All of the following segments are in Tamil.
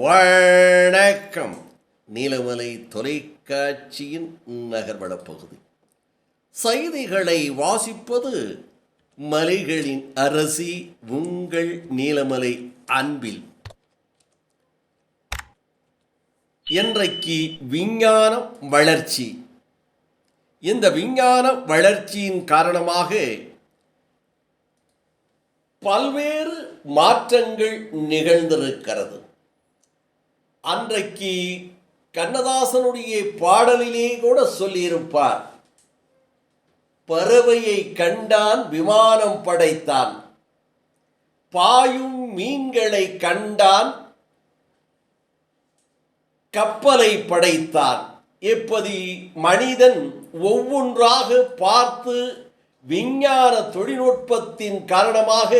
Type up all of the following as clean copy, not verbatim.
வணக்கம். நீலமலை தொலைக்காட்சியின் நகர்வள பகுதி செய்திகளை வாசிப்பது மலைகளின் அரசி உங்கள் நீலமலை அன்பில். இன்றைக்கு விஞ்ஞான வளர்ச்சி. இந்த விஞ்ஞான வளர்ச்சியின் காரணமாக பல்வேறு மாற்றங்கள் நிகழ்ந்திருக்கிறது. அன்றைக்கு கண்ணதாசனுடைய பாடலிலே கூட சொல்லியிருப்பார், பறவையை கண்டான் விமானம் படைத்தான், பாயும் மீன்களை கண்டான் கப்பலை படைத்தான். எப்படி மனிதன் ஒவ்வொன்றாக பார்த்து விஞ்ஞான தொழில்நுட்பத்தின் காரணமாக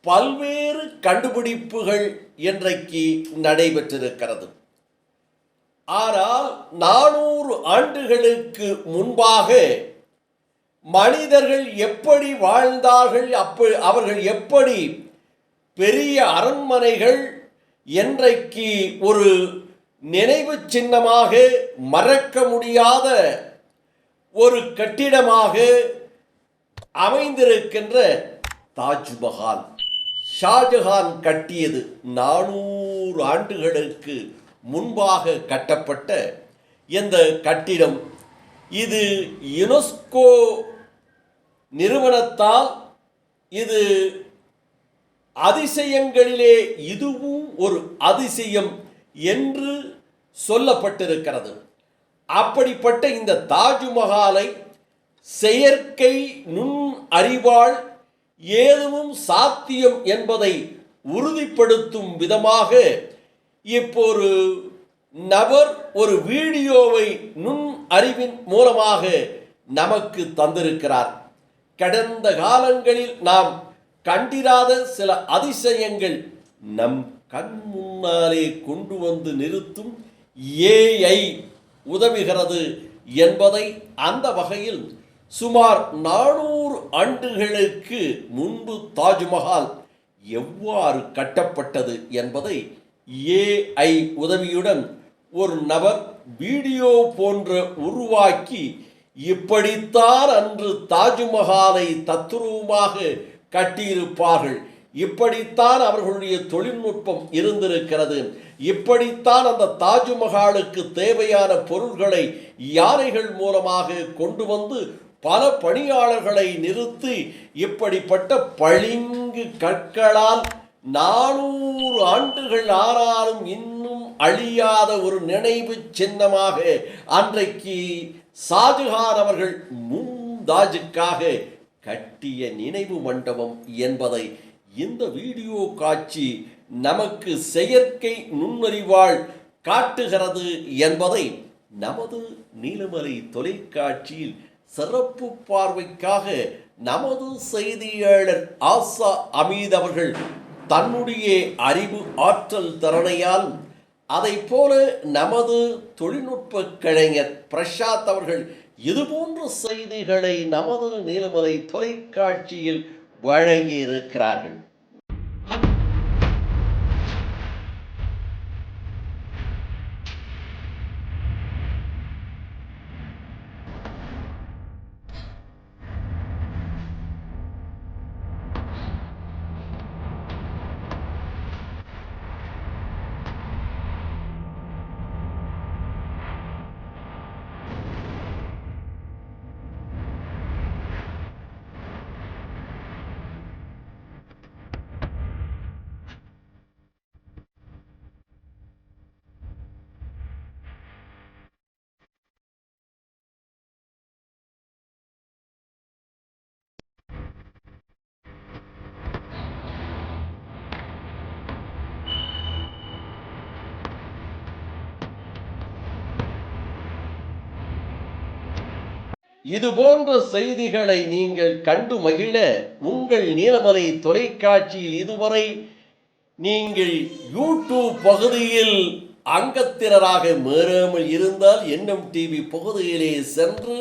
பல்வேறு கண்டுபிடிப்புகள் இன்றைக்கு நடைபெற்றிருக்கிறது. ஆனால் 400 ஆண்டுகளுக்கு முன்பாக மனிதர்கள் எப்படி வாழ்ந்தார்கள், அவர்கள் எப்படி பெரிய அரண்மனைகள் இன்றைக்கு ஒரு நினைவு சின்னமாக மறக்க முடியாத ஒரு கட்டிடமாக அமைந்திருக்கின்ற தாஜ்மஹால் ஷாஜஹான் கட்டியது. 400 ஆண்டுகளுக்கு முன்பாக கட்டப்பட்ட இந்த கட்டிடம் இது யுனெஸ்கோ நிறுவனத்தால் இது அதிசயங்களிலே இதுவும் ஒரு அதிசயம் என்று சொல்லப்பட்டிருக்கிறது. அப்படிப்பட்ட இந்த தாஜ்மஹாலை செயற்கை நுண் அறிவால் ஏதுவும் சாத்தியம் என்பதை உறுதிப்படுத்தும் விதமாக இப்போது நபர் ஒரு வீடியோவை நுண் அறிவின் மூலமாக நமக்கு தந்திருக்கிறார். கடந்த காலங்களில் நாம் கண்டிராத சில அதிசயங்கள் நம் கண் முன்னாலே கொண்டு வந்து நிறுத்தும் ஏஐ உதவுகிறது என்பதை அந்த வகையில் சுமார் 400 ஆண்டுகளுக்கு முன்பு தாஜ்மஹால் எவ்வாறு கட்டப்பட்டது என்பதை ஏஐ உதவியுடன் ஒரு நபர் வீடியோ போன்ற உருவாக்கி இப்படித்தான் அன்று தாஜ்மஹாலை தத்ரூபமாக கட்டியிருப்பார்கள், இப்படித்தான் அவர்களுடைய தொழில்நுட்பம் இருந்திருக்கிறது, இப்படித்தான் அந்த தாஜ்மஹாலுக்கு தேவையான பொருள்களை யானைகள் மூலமாக கொண்டு வந்து பல பணியாளர்களை நிறுத்தி இப்படிப்பட்ட பளிங்கு கற்களால் 400 ஆண்டுகள் ஆனாலும் இன்னும் அழியாத ஒரு நினைவு சின்னமாக அன்றைக்கு ஷாஜஹான் அவர்கள் மும்தாஜுக்காக கட்டிய நினைவு மண்டபம் என்பதை இந்த வீடியோ காட்சி நமக்கு செயற்கை நுண்ணறிவால் காட்டுகிறது என்பதை நமது நீலமலை தொலைக்காட்சியில் சிறப்பு பார்வைக்காக நமது செய்தியாளர் ஆசா அமீத் அவர்கள் தன்னுடைய அறிவு ஆற்றல் திறனையால், அதை போல நமது தொழில்நுட்ப கலைஞர் பிரசாத் அவர்கள் இதுபோன்ற செய்திகளை நமது நீலமலை தொலைக்காட்சியில் வழங்கி இருக்கிறார்கள். இது போன்ற செய்திகளை நீங்கள் கண்டு மகிழ உங்கள் நீலமலை தொலைக்காட்சியில் இதுவரை நீங்கள் யூடியூப் பகுதியில் அங்கத்தினராக மாறாமல் இருந்தால் என்எம் டிவி பகுதியிலே சென்று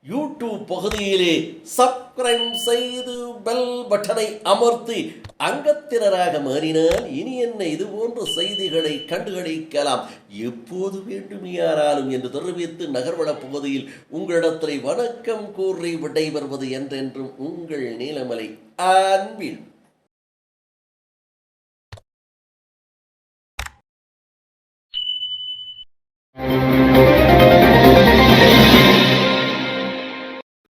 யூடியூப் பகுதியிலே சப்ஸ்கிரைப் செய்து பெல் பட்டனை அமர்த்தி அங்கத்தினராக மாறினால் இனி என்ன இது போன்ற செய்திகளை கண்டுகளிக்கலாம், எப்போது வேண்டுமையானாலும் என்று தெரிவித்து நகர்வள பகுதியில் உங்களிடத்தில் வணக்கம் கூறி விடைபெறுவது என்றென்றும் உங்கள் நீலமலை அன்பில்